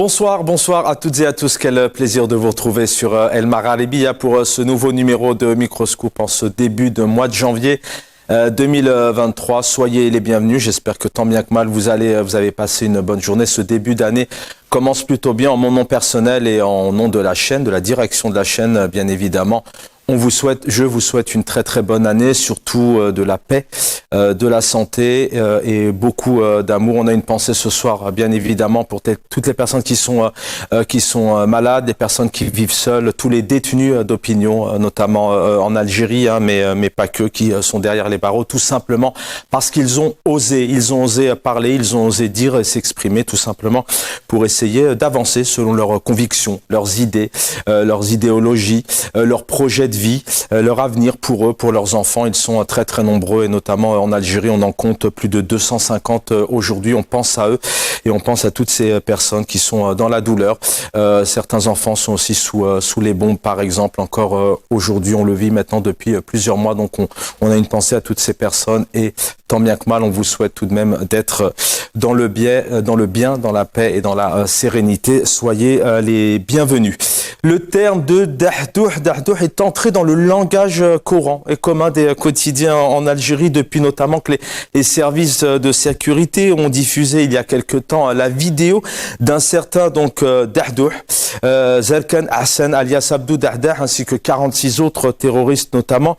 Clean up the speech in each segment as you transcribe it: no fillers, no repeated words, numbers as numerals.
Bonsoir à toutes et à tous. Quel plaisir de vous retrouver sur El Magharibiya pour ce nouveau numéro de Microscope en ce début de mois de janvier 2023. Soyez les bienvenus. J'espère que tant bien que mal vous avez passé une bonne journée. Ce début d'année commence plutôt bien en mon nom personnel et en nom de la chaîne, de la direction de la chaîne, bien évidemment. Je vous souhaite une très très bonne année, surtout de la paix, de la santé et beaucoup d'amour. On a une pensée ce soir, bien évidemment, pour toutes les personnes qui sont malades, les personnes qui vivent seules, tous les détenus d'opinion, notamment en Algérie, mais pas que, qui sont derrière les barreaux, tout simplement parce qu'ils ont osé parler, ils ont osé dire et s'exprimer, tout simplement pour essayer d'avancer selon leurs convictions, leurs idées, leurs idéologies, leurs projets de vie, leur avenir pour eux, pour leurs enfants. Ils sont très très nombreux et notamment en Algérie, on en compte plus de 250 aujourd'hui. On pense à eux et on pense à toutes ces personnes qui sont dans la douleur. Certains enfants sont aussi sous les bombes, par exemple. Encore aujourd'hui, on le vit maintenant depuis plusieurs mois. Donc on a une pensée à toutes ces personnes et tant bien que mal, on vous souhaite tout de même d'être dans le bien, dans la paix et dans la sérénité. Soyez les bienvenus. Le terme de Dahdouh est entré dans le langage courant et commun des quotidiens en Algérie depuis notamment que les services de sécurité ont diffusé il y a quelque temps la vidéo d'un certain Dahdouh, Zerkan Hassan alias Abdou Dahdah ainsi que 46 autres terroristes notamment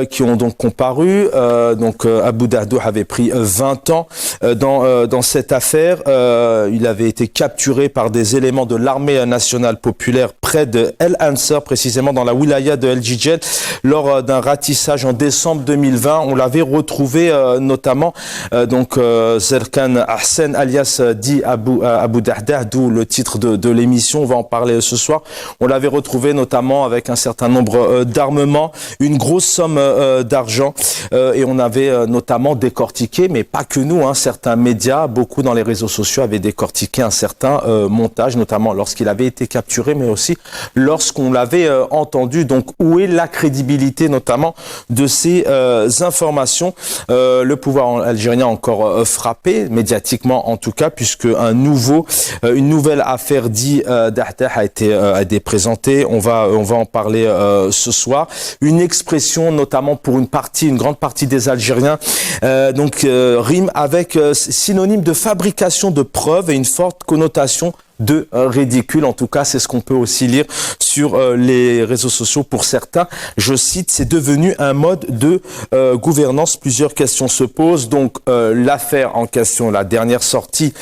qui ont donc comparu. Abdou Dahdouh avait pris 20 ans dans cette affaire. Il avait été capturé par des éléments de l'armée nationale populaire près de El Ansar, précisément dans la wilaya de El Jidjel, lors d'un ratissage en décembre 2020. On l'avait retrouvé notamment Zerkan Hassan alias dit Abdou Dahdah, d'où le titre de l'émission. On va en parler ce soir. On l'avait retrouvé notamment avec un certain nombre d'armements, une grosse somme d'argent et on avait notamment décortiqué, mais pas que nous, certains médias, beaucoup dans les réseaux sociaux avaient décortiqué un certain montage, notamment lorsqu'il avait été capturé, mais aussi lorsqu'on l'avait entendu. Donc où est la crédibilité notamment de ces informations? Le pouvoir algérien a encore frappé, médiatiquement en tout cas, puisque une nouvelle affaire dit Dahdah a été présentée. On va en parler ce soir. Une expression notamment pour une grande partie des Algériens, rime avec synonyme de fabrication de preuves et une forte connotation de ridicule. En tout cas, c'est ce qu'on peut aussi lire sur les réseaux sociaux pour certains. Je cite, c'est devenu un mode de gouvernance. Plusieurs questions se posent. Donc, l'affaire en question, la dernière sortie,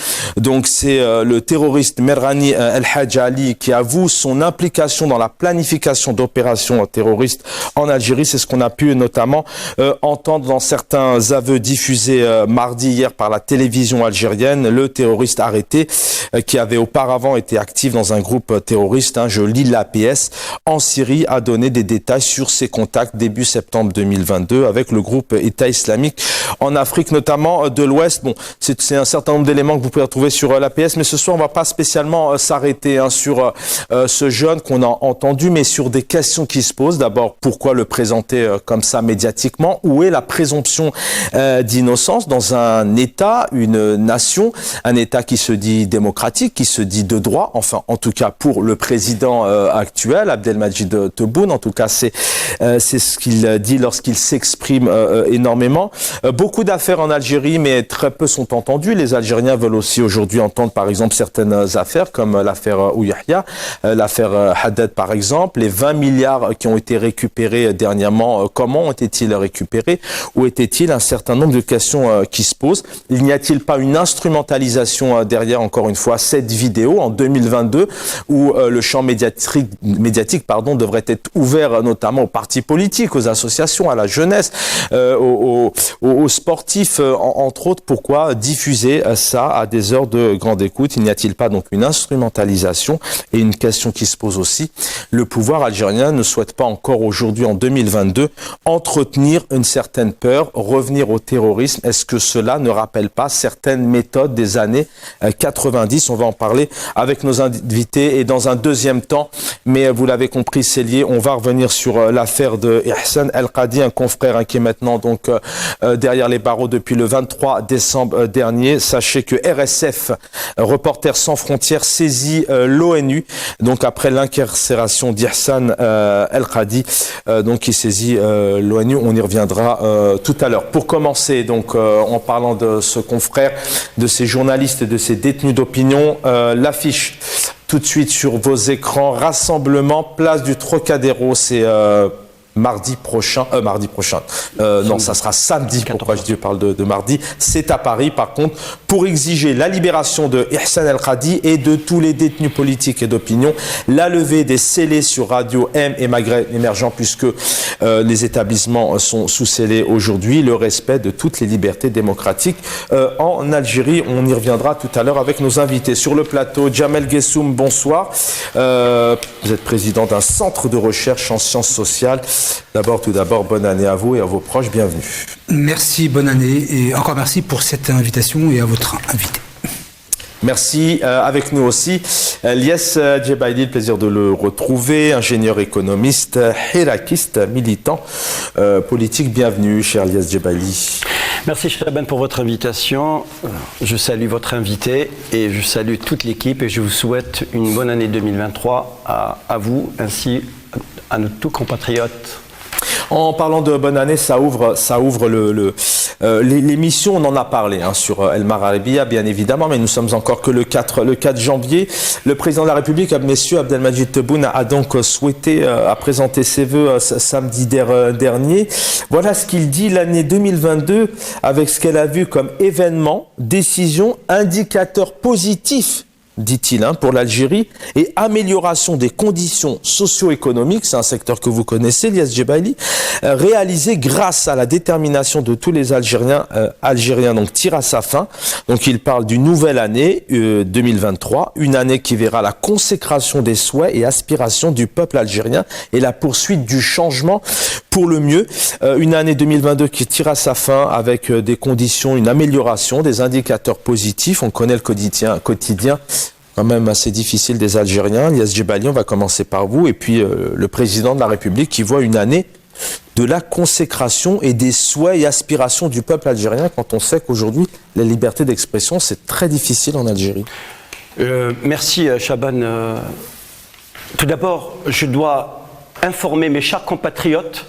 c'est le terroriste Merghani El Hadj Ali qui avoue son implication dans la planification d'opérations terroristes en Algérie. C'est ce qu'on a pu notamment entendre dans certains aveux diffusés mardi hier par la télévision algérienne. Le terroriste arrêté qui avait auparavant été actif dans un groupe terroriste, je lis l'APS, en Syrie, a donné des détails sur ses contacts début septembre 2022 avec le groupe État islamique en Afrique, notamment de l'Ouest. Bon, c'est un certain nombre d'éléments que vous pouvez retrouver sur l'APS, mais ce soir, on va pas spécialement s'arrêter sur ce jeune qu'on a entendu, mais sur des questions qui se posent. D'abord, pourquoi le présenter comme ça médiatiquement? Où est la présomption d'innocence dans un État, une nation, un État qui se dit démocratique, qui se dit de droit, enfin en tout cas pour le président actuel, Abdelmadjid Tebboune, en tout cas c'est ce qu'il dit lorsqu'il s'exprime énormément. Beaucoup d'affaires en Algérie, mais très peu sont entendues. Les Algériens veulent aussi aujourd'hui entendre par exemple certaines affaires comme l'affaire Ouyahia, l'affaire Haddad par exemple, les 20 milliards qui ont été récupérés dernièrement, comment ont été-ils récupérés? Où était-il? Un certain nombre de questions qui se posent. Il n'y a-t-il pas une instrumentalisation derrière, encore une fois, cette vidéo en 2022 où le champ médiatique devrait être ouvert notamment aux partis politiques, aux associations, à la jeunesse, aux sportifs, entre autres. Pourquoi diffuser ça à des heures de grande écoute? Il n'y a-t-il pas donc une instrumentalisation? Et une question qui se pose aussi, le pouvoir algérien ne souhaite pas encore aujourd'hui en 2022 entretenir une certaine peur, revenir au terrorisme. Est-ce que cela ne rappelle pas certaines méthodes des années 90? On va en parler avec nos invités. Et dans un deuxième temps, mais vous l'avez compris, c'est lié, on va revenir sur l'affaire de Ihsan El-Qadi, un confrère qui est maintenant donc derrière les barreaux depuis le 23 décembre dernier. Sachez que RSF, Reporters sans frontières, saisit l'ONU, donc après l'incarcération d'Ihsan El-Qadi, donc qui saisit l'ONU. On y reviendra tout à l'heure. Pour commencer, donc en parlant de ce confrère, de ces journalistes et de ces détenus d'opinion, l'affiche tout de suite sur vos écrans, rassemblement place du Trocadéro, c'est mardi prochain, non, ça sera samedi, pourquoi je parle de mardi, c'est à Paris par contre, pour exiger la libération de Ihsan El-Qadi et de tous les détenus politiques et d'opinion, la levée des scellés sur Radio M et Maghreb émergent puisque les établissements sont sous scellés aujourd'hui, le respect de toutes les libertés démocratiques en Algérie. On y reviendra tout à l'heure avec nos invités. Sur le plateau, Jamel Gessoum, bonsoir. Vous êtes président d'un centre de recherche en sciences sociales. Tout d'abord, bonne année à vous et à vos proches, bienvenue. Merci, bonne année et encore merci pour cette invitation et à votre invité. Merci. Avec nous aussi, Lyes Djebaili, le plaisir de le retrouver, ingénieur économiste, hirakiste, militant politique. Bienvenue, cher Lyes Djebaili. Merci Chaban pour votre invitation. Je salue votre invité et je salue toute l'équipe et je vous souhaite une bonne année 2023 à vous ainsi à nos tous compatriotes. En parlant de bonne année, ça ouvre l'émission, on en a parlé sur El Maralebia, bien évidemment, mais nous sommes encore que le 4 janvier. Le président de la République, M. Abdelmadjid Tebboune, a donc souhaité présenter ses vœux samedi dernier. Voilà ce qu'il dit, l'année 2022, avec ce qu'elle a vu comme événement, décision, indicateur positif, dit-il, pour l'Algérie, et amélioration des conditions socio-économiques, c'est un secteur que vous connaissez, Lyes Djebaili, réalisé grâce à la détermination de tous les Algériens, donc tire à sa fin. Donc il parle d'une nouvelle année 2023, une année qui verra la consécration des souhaits et aspirations du peuple algérien et la poursuite du changement pour le mieux. Une année 2022 qui tire à sa fin avec des conditions, une amélioration, des indicateurs positifs. On connaît le quotidien quand même assez difficile des Algériens. Lyes Djebaili, on va commencer par vous. Et puis le président de la République qui voit une année de la consécration et des souhaits et aspirations du peuple algérien quand on sait qu'aujourd'hui, la liberté d'expression, c'est très difficile en Algérie. Merci Chaban. Tout d'abord, je dois informer mes chers compatriotes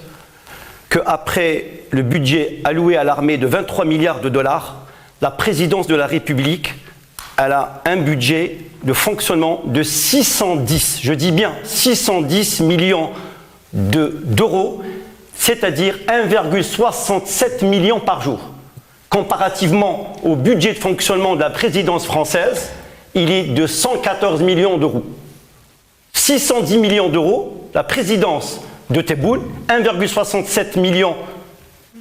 qu'après le budget alloué à l'armée de 23 milliards de dollars, la présidence de la République elle a un budget de fonctionnement de 610, je dis bien 610 millions d'euros, c'est-à-dire 1,67 million par jour. Comparativement au budget de fonctionnement de la présidence française, il est de 114 millions d'euros. 610 millions d'euros, la présidence de Tebboune, 1,67 million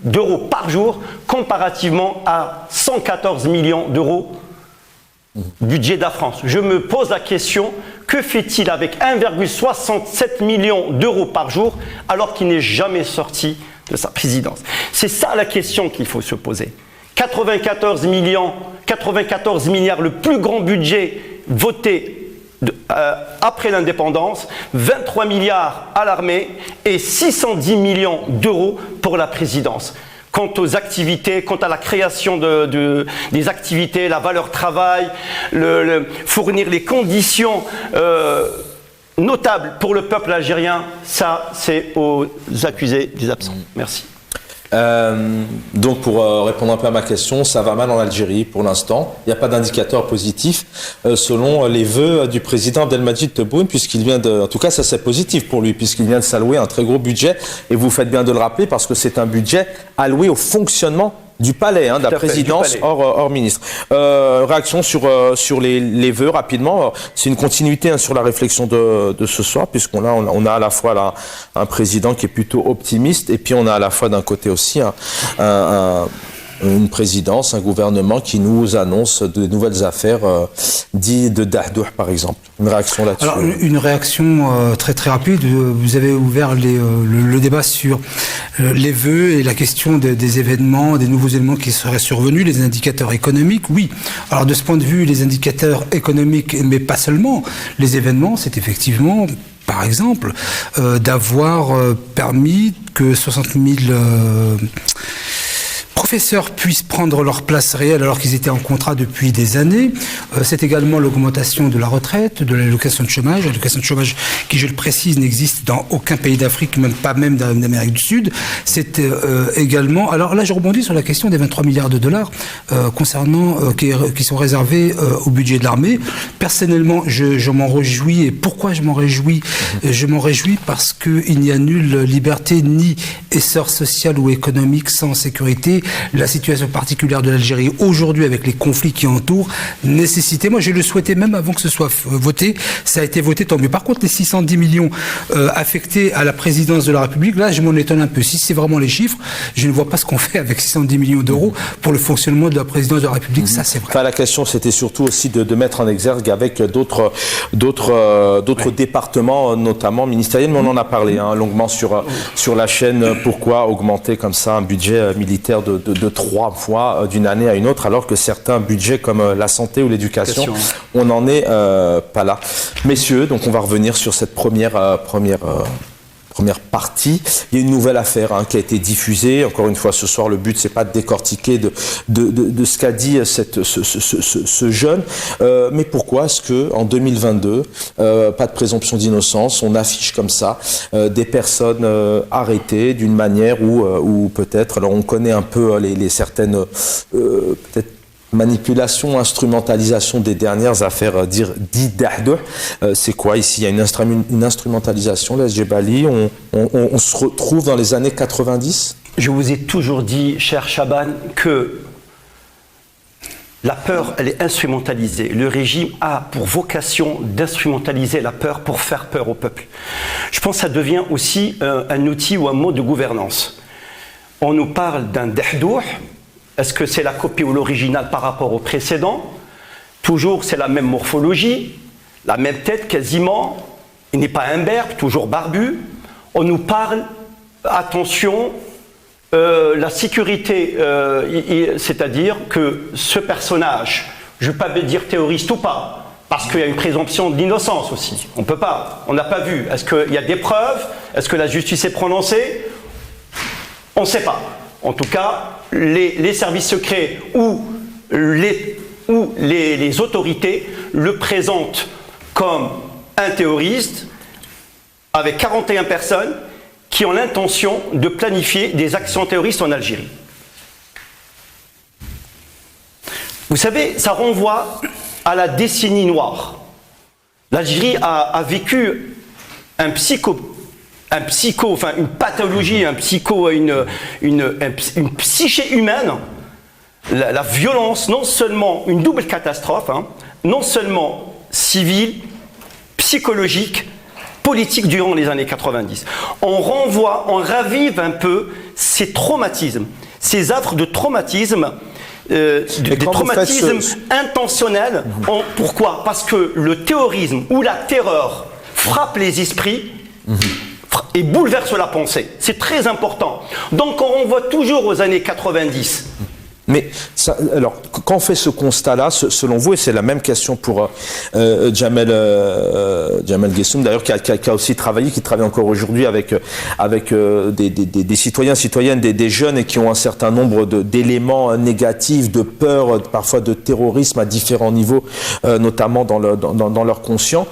d'euros par jour, comparativement à 114 millions d'euros budget de la France. Je me pose la question, que fait-il avec 1,67 million d'euros par jour alors qu'il n'est jamais sorti de sa présidence? C'est ça la question qu'il faut se poser. 94 milliards, le plus grand budget voté après l'indépendance, 23 milliards à l'armée et 610 millions d'euros pour la présidence. Quant aux activités, quant à la création des activités, la valeur travail, fournir les conditions notables pour le peuple algérien, ça c'est aux accusés des absents. Merci. Donc pour répondre un peu à ma question, ça va mal en Algérie pour l'instant. Il n'y a pas d'indicateur positif selon les vœux du président Abdelmadjid Tebboune, puisqu'il vient en tout cas ça c'est positif pour lui, puisqu'il vient de s'allouer un très gros budget, et vous faites bien de le rappeler parce que c'est un budget alloué au fonctionnement du palais, de la présidence hors ministre. Réaction sur les vœux rapidement. C'est une continuité sur la réflexion de ce soir, puisqu'on a à la fois là, un président qui est plutôt optimiste, et puis on a à la fois d'un côté aussi une présidence, un gouvernement qui nous annonce de nouvelles affaires dites de Dahdouh par exemple. Une réaction là-dessus? Alors une réaction très très rapide. Vous avez ouvert le débat sur les vœux et la question des événements, des nouveaux éléments qui seraient survenus, les indicateurs économiques, oui. Alors de ce point de vue, les indicateurs économiques, mais pas seulement, les événements, c'est effectivement, par exemple, d'avoir permis que 60 000 professeurs puissent prendre leur place réelle alors qu'ils étaient en contrat depuis des années. C'est également l'augmentation de la retraite, de l'allocation de chômage. L'allocation de chômage qui, je le précise, n'existe dans aucun pays d'Afrique, même pas même d'Amérique du Sud. C'est également... Alors là, je rebondis sur la question des 23 milliards de dollars concernant qui sont réservés au budget de l'armée. Personnellement, je m'en réjouis. Et pourquoi je m'en réjouis? Je m'en réjouis parce qu'il n'y a nulle liberté ni essor social ou économique sans sécurité. La situation particulière de l'Algérie aujourd'hui avec les conflits qui entourent nécessitait, moi je le souhaitais même avant que ce soit voté, ça a été voté, tant mieux. Par contre les 610 millions affectés à la présidence de la République, là je m'en étonne un peu. Si c'est vraiment les chiffres, je ne vois pas ce qu'on fait avec 610 millions d'euros pour le fonctionnement de la présidence de la République, ça c'est vrai. Enfin, la question c'était surtout aussi de mettre en exergue avec d'autres départements, notamment ministériels, mais on en a parlé longuement sur la chaîne. Pourquoi augmenter comme ça un budget militaire de 3 fois d'une année à une autre, alors que certains budgets comme la santé ou l'éducation, on n'en est pas là. Messieurs, donc on va revenir sur cette première partie. Il y a une nouvelle affaire qui a été diffusée. Encore une fois, ce soir, le but, c'est pas de décortiquer de ce qu'a dit ce jeune. Mais pourquoi est-ce que en 2022, pas de présomption d'innocence, on affiche comme ça des personnes arrêtées d'une manière où peut-être, alors on connaît un peu les certaines peut-être manipulation, instrumentalisation des dernières affaires dites d'Ahdouh. C'est quoi ici? Il y a une instrumentalisation, les Djebali. On se retrouve dans les années 90. Je vous ai toujours dit, cher Chaban, que la peur, elle est instrumentalisée. Le régime a pour vocation d'instrumentaliser la peur pour faire peur au peuple. Je pense que ça devient aussi un outil ou un mode de gouvernance. On nous parle d'un Dahdouh. Est-ce que c'est la copie ou l'original par rapport au précédent? Toujours, c'est la même morphologie, la même tête quasiment. Il n'est pas imberbe, toujours barbu. On nous parle, attention, la sécurité, c'est-à-dire que ce personnage, je ne vais pas dire terroriste ou pas, parce qu'il y a une présomption d'innocence aussi. On ne peut pas, on n'a pas vu. Est-ce qu'il y a des preuves? Est-ce que la justice est prononcée? On ne sait pas. En tout cas, les services secrets ou les autorités le présentent comme un terroriste avec 41 personnes qui ont l'intention de planifier des actions terroristes en Algérie. Vous savez, ça renvoie à la décennie noire. L'Algérie a vécu une pathologie, une psyché humaine, la violence, non seulement une double catastrophe, non seulement civile, psychologique, politique durant les années 90. On ravive un peu ces traumatismes, ces affres de traumatisme, des traumatismes intentionnels. Pourquoi? Parce que le terrorisme ou la terreur frappe les esprits, et bouleverse la pensée. C'est très important. Donc on renvoie toujours aux années 90. Mais ça, alors, quand on fait ce constat-là, selon vous, et c'est la même question pour Jamel Gessoum, d'ailleurs, qui a aussi travaillé, qui travaille encore aujourd'hui avec des citoyens, citoyennes, des jeunes, et qui ont un certain nombre d'éléments négatifs, de peur, parfois de terrorisme à différents niveaux, notamment dans leur conscient.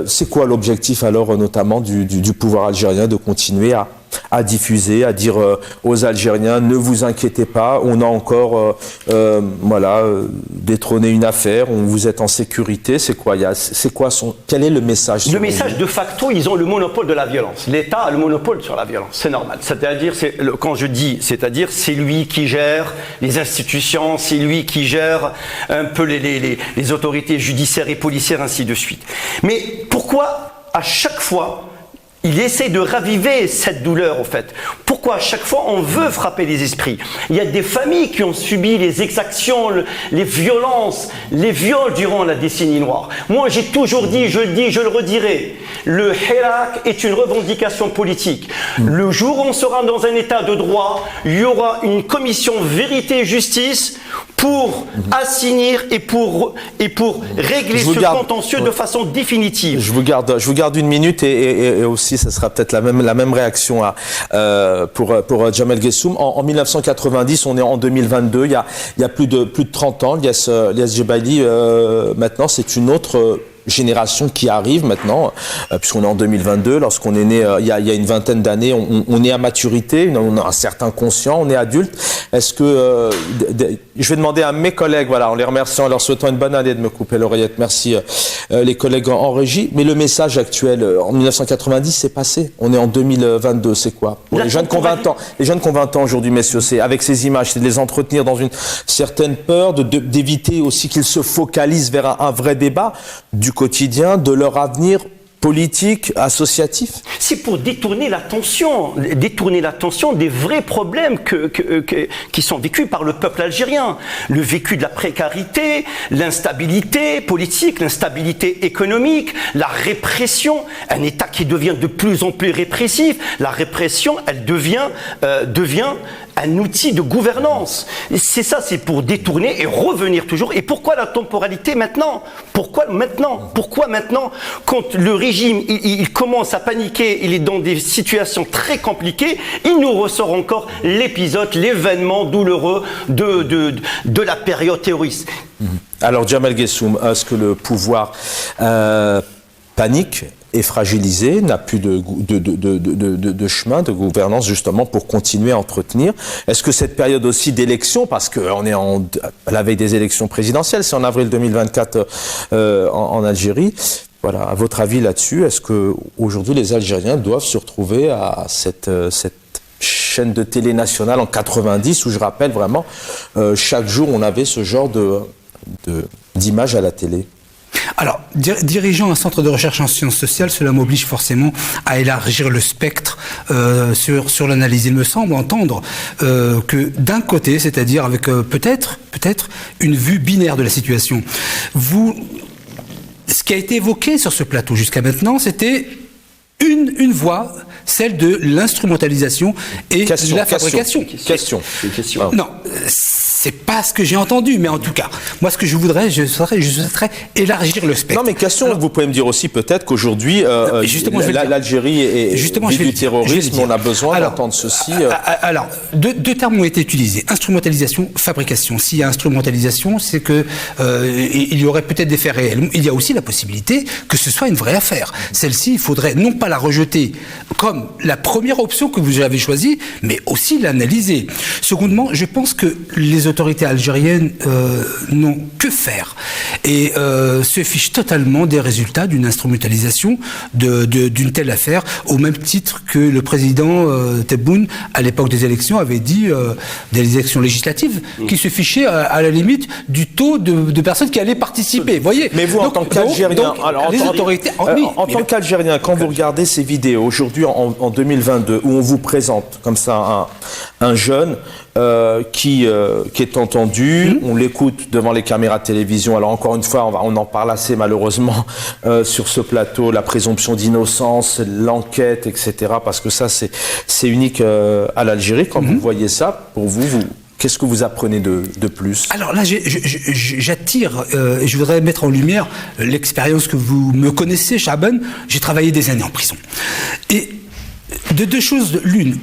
C'est quoi l'objectif alors, notamment du pouvoir algérien, de continuer à diffuser, à dire aux Algériens, ne vous inquiétez pas, on a encore détrôné une affaire, vous êtes en sécurité. C'est quoi? Quel est le message? Le message, de facto, ils ont le monopole de la violence. L'État a le monopole sur la violence, c'est normal. C'est-à-dire, quand je dis, c'est lui qui gère les institutions, c'est lui qui gère un peu les autorités judiciaires et policières, ainsi de suite. Mais pourquoi, à chaque fois, il essaie de raviver cette douleur, en fait. Pourquoi à chaque fois on veut frapper les esprits? Il y a des familles qui ont subi les exactions, les violences, les viols durant la décennie noire. Moi, j'ai toujours dit, je le dis, je le redirai, le Hirak est une revendication politique. Le jour où on sera dans un état de droit, il y aura une commission vérité et justice pour assainir et pour régler ce contentieux de façon définitive. Je vous garde une minute et aussi, ça sera peut-être la même réaction pour Jamel Gessoum. En 1990, on est en 2022, il y a plus de 30 ans, Ilyas Jebaili, maintenant, c'est une autre génération qui arrive maintenant, puisqu'on est en 2022, lorsqu'on est né il y a une vingtaine d'années, on est à maturité, on a un certain conscient, on est adulte. Est-ce que je vais demander à mes collègues, voilà, en les remerciant, en leur souhaitant une bonne année, de me couper l'oreillette. Merci les collègues en régie. Mais le message actuel, en 1990, c'est passé. On est en 2022, c'est quoi? Pour les jeunes combattants, aujourd'hui, messieurs, c'est avec ces images, c'est de les entretenir dans une certaine peur, d'éviter aussi qu'ils se focalisent vers un vrai débat du quotidien, de leur avenir politique, associatif? C'est pour détourner l'attention des vrais problèmes qui sont vécus par le peuple algérien. Le vécu de la précarité, l'instabilité politique, l'instabilité économique, la répression, un État qui devient de plus en plus répressif. La répression, elle devient un outil de gouvernance. C'est ça, c'est pour détourner et revenir toujours. Et pourquoi la temporalité maintenant? Pourquoi maintenant? Quand le régime, il commence à paniquer, il est dans des situations très compliquées, il nous ressort encore l'événement douloureux de la période terroriste. Alors, Jamel Gessoum, est-ce que le pouvoir panique, est fragilisé, n'a plus de chemin, de gouvernance justement pour continuer à entretenir? Est-ce que cette période aussi d'élection, parce qu'on est à la veille des élections présidentielles, c'est en avril 2024 en Algérie, voilà, à votre avis là-dessus, est-ce que aujourd'hui les Algériens doivent se retrouver à cette chaîne de télé nationale en 90 où, je rappelle vraiment, chaque jour on avait ce genre d'images à la télé? Alors, dirigeant un centre de recherche en sciences sociales, cela m'oblige forcément à élargir le spectre sur l'analyse. Il me semble entendre que d'un côté, c'est-à-dire avec peut-être une vue binaire de la situation, ce qui a été évoqué sur ce plateau jusqu'à maintenant, c'était une voie, celle de l'instrumentalisation et de la fabrication. Question. Non, c'est pas ce que j'ai entendu, mais en tout cas, moi, ce que je souhaiterais élargir le spectre. Non, mais question, alors, vous pouvez me dire aussi peut-être qu'aujourd'hui, l'Algérie est vit du terrorisme, on a besoin d'entendre ceci. Alors, deux termes ont été utilisés, instrumentalisation, fabrication. S'il y a instrumentalisation, c'est que il y aurait peut-être des faits réels. Il y a aussi la possibilité que ce soit une vraie affaire. Celle-ci, il faudrait non pas la rejeter comme la première option que vous avez choisie, mais aussi l'analyser. Secondement, je pense que les autorités algériennes n'ont que faire et se fichent totalement des résultats d'une instrumentalisation d'une telle affaire, au même titre que le président Tebboune, à l'époque des élections, avait dit, des élections législatives, qu'il se fichait à la limite du taux de personnes qui allaient participer. Voyez. Mais vous, en tant qu'Algérien, en tant qu'Algérien, quand vous regardez ces vidéos aujourd'hui en 2022, où on vous présente comme ça un jeune qui est entendu, on l'écoute devant les caméras de télévision. Alors encore une fois, on en parle assez malheureusement sur ce plateau, la présomption d'innocence, l'enquête, etc. Parce que ça, c'est unique à l'Algérie. Quand vous voyez ça, pour vous, qu'est-ce que vous apprenez de plus? Alors là, j'attire, et je voudrais mettre en lumière l'expérience que vous me connaissez, Chaban. J'ai travaillé des années en prison. Et de deux choses l'une,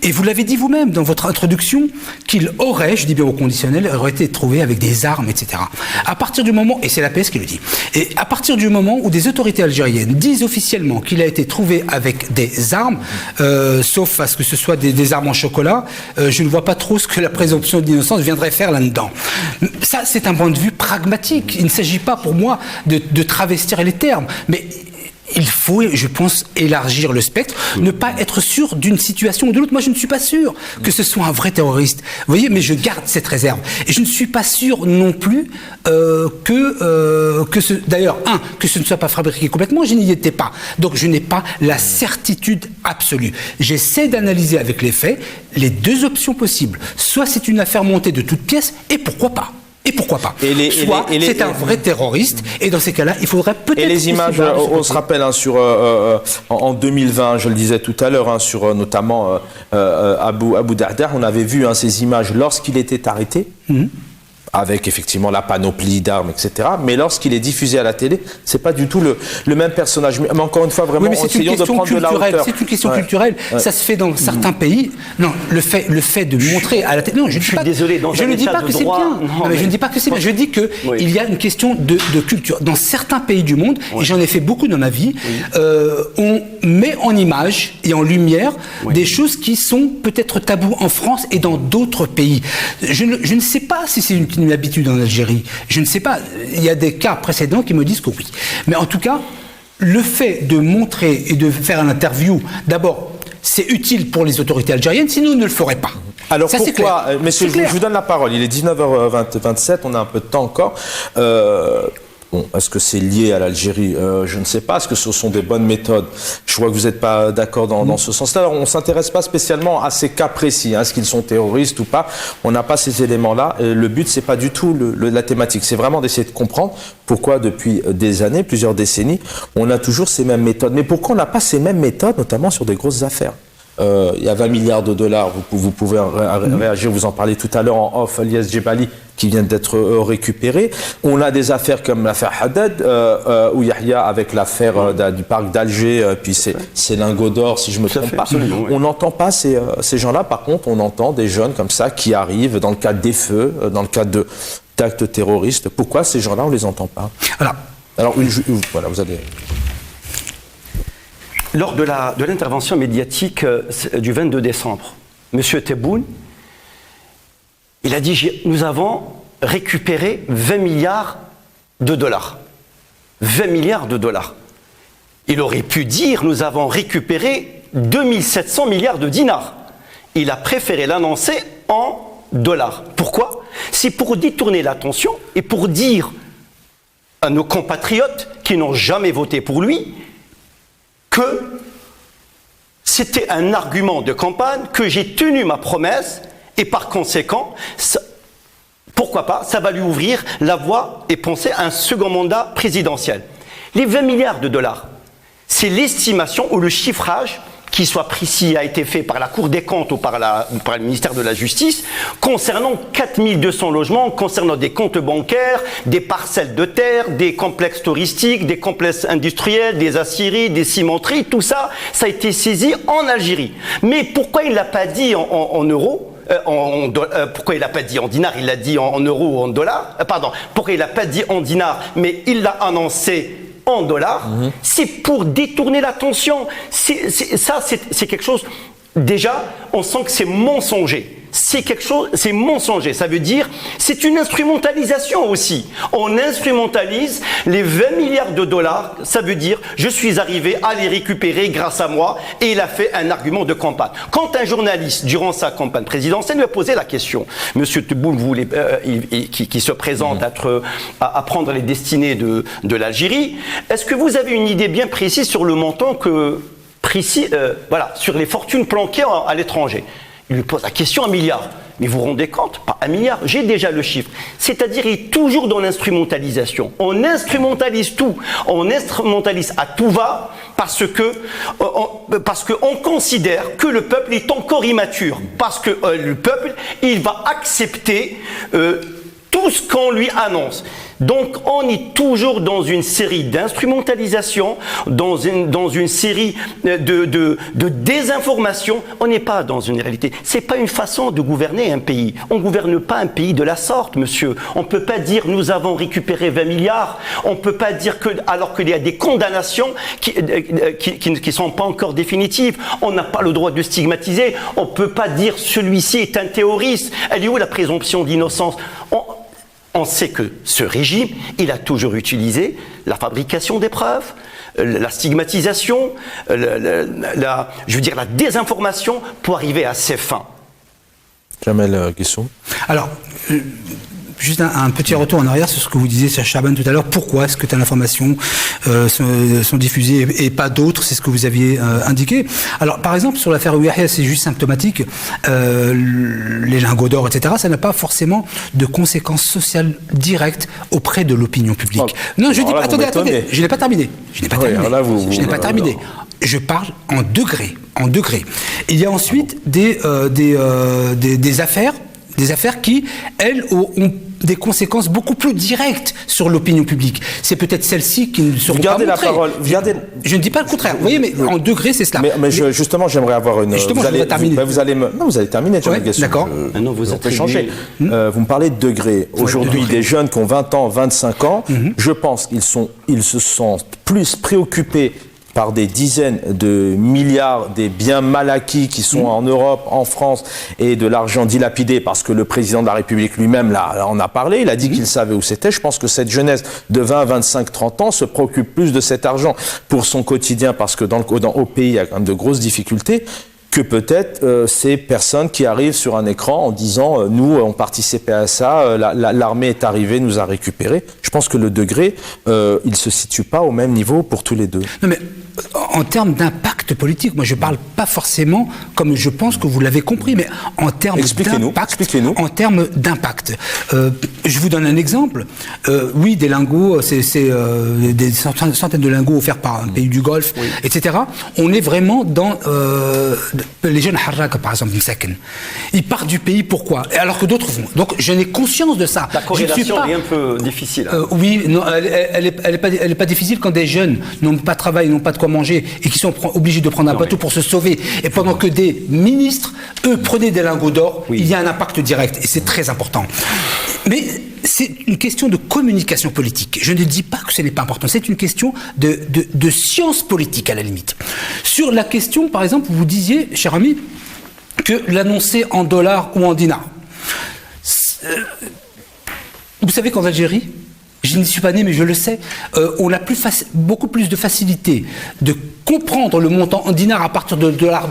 et vous l'avez dit vous-même dans votre introduction, qu'il aurait, je dis bien au conditionnel, aurait été trouvé avec des armes, etc. À partir du moment, et c'est la PS qui le dit, et à partir du moment où des autorités algériennes disent officiellement qu'il a été trouvé avec des armes, sauf à ce que ce soit des armes en chocolat, je ne vois pas trop ce que la présomption d'innocence viendrait faire là-dedans. Ça, c'est un point de vue pragmatique. Il ne s'agit pas pour moi de travestir les termes, mais il faut, je pense, élargir le spectre, ne pas être sûr d'une situation ou de l'autre. Moi, je ne suis pas sûr que ce soit un vrai terroriste. Vous voyez, mais je garde cette réserve. Et je ne suis pas sûr non plus d'ailleurs, que ce ne soit pas fabriqué complètement, je n'y étais pas. Donc, je n'ai pas la certitude absolue. J'essaie d'analyser avec les faits les deux options possibles. Soit c'est une affaire montée de toutes pièces, et pourquoi pas. Soit c'est un vrai terroriste, et dans ces cas-là, il faudrait peut-être... Et les images, on se rappelle en 2020, je le disais tout à l'heure, sur notamment Abu Darda, on avait vu ces images lorsqu'il était arrêté, avec effectivement la panoplie d'armes, etc. Mais lorsqu'il est diffusé à la télé, c'est pas du tout le même personnage. Mais encore une fois, vraiment, essayons de prendre de la hauteur. C'est une question culturelle. Ça se fait dans certains pays. Non, le fait de montrer à la télé. Non, je suis désolé. Je ne dis pas que c'est bien. Je ne dis pas que c'est bien. Je dis que il y a une question de culture. Dans certains pays du monde, et j'en ai fait beaucoup dans ma vie, on met en image et en lumière des choses qui sont peut-être tabous en France et dans d'autres pays. Je ne sais pas si c'est une habitude en Algérie. Je ne sais pas. Il y a des cas précédents qui me disent que oui. Mais en tout cas, le fait de montrer et de faire une interview, d'abord, c'est utile pour les autorités algériennes, sinon on ne le ferait pas. Alors ça, pourquoi, messieurs, je vous donne la parole. Il est 19h27, on a un peu de temps encore. Est-ce que c'est lié à l'Algérie? Je ne sais pas. Est-ce que ce sont des bonnes méthodes? Je vois que vous n'êtes pas d'accord dans ce sens-là. Alors, on ne s'intéresse pas spécialement à ces cas précis. Est-ce qu'ils sont terroristes ou pas? On n'a pas ces éléments-là. Le but, c'est pas du tout la thématique. C'est vraiment d'essayer de comprendre pourquoi, depuis des années, plusieurs décennies, on a toujours ces mêmes méthodes. Mais pourquoi on n'a pas ces mêmes méthodes, notamment sur des grosses affaires? Il y a 20 milliards de dollars, vous pouvez réagir, vous en parlez tout à l'heure en off, Elias Djebali, qui vient d'être récupéré. On a des affaires comme l'affaire Haddad, ou Yahya avec l'affaire du parc d'Alger, puis c'est lingots d'or, si je me trompe pas. On n'entend pas ces gens-là. Par contre, on entend des jeunes comme ça qui arrivent dans le cadre des feux, dans le cadre d'actes terroristes. Pourquoi ces gens-là, on les entend pas? Alors voilà, vous allez... Lors de l'intervention médiatique du 22 décembre, M. Tebboune, il a dit « Nous avons récupéré 20 milliards de dollars. 20 milliards de dollars. » Il aurait pu dire « Nous avons récupéré 2700 milliards de dinars. » Il a préféré l'annoncer en dollars. Pourquoi? C'est pour détourner l'attention et pour dire à nos compatriotes qui n'ont jamais voté pour lui que c'était un argument de campagne, que j'ai tenu ma promesse et par conséquent, pourquoi pas, ça va lui ouvrir la voie et penser à un second mandat présidentiel. Les 20 milliards de dollars, c'est l'estimation ou le chiffrage qui soit précis a été fait par la Cour des comptes ou par le ministère de la Justice concernant 4200 logements, concernant des comptes bancaires, des parcelles de terre, des complexes touristiques, des complexes industriels, des aciéries, des cimenteries, tout ça, ça a été saisi en Algérie. Mais pourquoi il ne l'a pas dit en euros? Pourquoi il n'a pas dit en dinars, il l'a dit en euros ou en dollars? Pourquoi il n'a pas dit en dinars, mais il l'a annoncé en dollars? C'est pour détourner l'attention. C'est quelque chose, déjà, on sent que c'est mensonger. C'est quelque chose, c'est mensonger. Ça veut dire, c'est une instrumentalisation aussi. On instrumentalise les 20 milliards de dollars. Ça veut dire, je suis arrivé à les récupérer grâce à moi. Et il a fait un argument de campagne. Quand un journaliste, durant sa campagne présidentielle, lui a posé la question, Monsieur Tebboune, qui se présente à prendre les destinées de l'Algérie, est-ce que vous avez une idée bien précise sur le montant sur les fortunes planquées à l'étranger? Il lui pose la question, 1 milliard. Mais vous vous rendez compte? Pas 1 milliard, j'ai déjà le chiffre. C'est-à-dire, il est toujours dans l'instrumentalisation. On instrumentalise tout. On instrumentalise à tout va parce qu'on considère que le peuple est encore immature. Parce que le peuple, il va accepter tout ce qu'on lui annonce. Donc on est toujours dans une série d'instrumentalisation, dans une série de désinformation. On n'est pas dans une réalité. C'est pas une façon de gouverner un pays. On gouverne pas un pays de la sorte, monsieur. On peut pas dire nous avons récupéré 20 milliards. On peut pas dire que alors qu'il y a des condamnations qui sont pas encore définitives. On n'a pas le droit de stigmatiser. On peut pas dire celui-ci est un terroriste. Elle est où la présomption d'innocence? On sait que ce régime, il a toujours utilisé la fabrication des preuves, la stigmatisation, la désinformation pour arriver à ses fins. Jamel Guessoum. Alors, juste un petit retour en arrière sur ce que vous disiez, Chaban, tout à l'heure. Pourquoi est-ce que telles informations sont diffusées et pas d'autres? C'est ce que vous aviez indiqué. Alors, par exemple, sur l'affaire Ouiahia, c'est juste symptomatique. Les lingots d'or, etc., ça n'a pas forcément de conséquences sociales directes auprès de l'opinion publique. Oh, non, je dis pas, attendez, je n'ai pas terminé. Je n'ai pas terminé. Je parle en degrés. Il y a ensuite des affaires qui, elles, ont des conséquences beaucoup plus directes sur l'opinion publique. C'est peut-être celles-ci qui ne seront pas montrées. La parole. Je ne dis pas le contraire. Vous voyez, mais en degrés, c'est cela. Mais justement, j'aimerais avoir une... Justement, vous allez terminer. Vous allez terminer, Jamel Guessoum. D'accord. Non, vous pouvez changer. Vous me parlez de degrés. Aujourd'hui, des jeunes qui ont 20 ans, 25 ans, je pense qu'ils se sentent plus préoccupés par des dizaines de milliards des biens mal acquis qui sont en Europe, en France, et de l'argent dilapidé, parce que le président de la République lui-même là, en a parlé, il a dit qu'il savait où c'était. Je pense que cette jeunesse de 20, 25, 30 ans se préoccupe plus de cet argent pour son quotidien, parce que au pays, il y a quand même de grosses difficultés, que peut-être ces personnes qui arrivent sur un écran en disant nous, on participait à ça, l'armée est arrivée, nous a récupérés. Je pense que le degré, il ne se situe pas au même niveau pour tous les deux. Non, mais en termes d'impact politique, moi je ne parle pas forcément, comme je pense que vous l'avez compris, mais en termes d'impact. Expliquez-nous. En termes d'impact. Je vous donne un exemple. Oui, des lingots, c'est des centaines de lingots offerts par un pays du Golfe, etc. On est vraiment dans les jeunes Harraka, par exemple, Msaken. Ils partent du pays, pourquoi? Alors que d'autres vont. Donc je n'ai conscience de ça. La corrélation est un peu difficile. Oui, non, elle est pas difficile quand des jeunes n'ont pas de travail, n'ont pas de quoi manger et qui sont obligés de prendre un bateau pour se sauver. Et pendant que des ministres, eux, prenaient des lingots d'or, il y a un impact direct et c'est très important. Mais c'est une question de communication politique. Je ne dis pas que ce n'est pas important. C'est une question de science politique, à la limite. Sur la question, par exemple, vous disiez, cher ami, que l'annoncer en dollars ou en dinars. Vous savez qu'en Algérie, je n'y suis pas né, mais je le sais, on a beaucoup plus de facilité de comprendre le montant en dinars à partir de dollars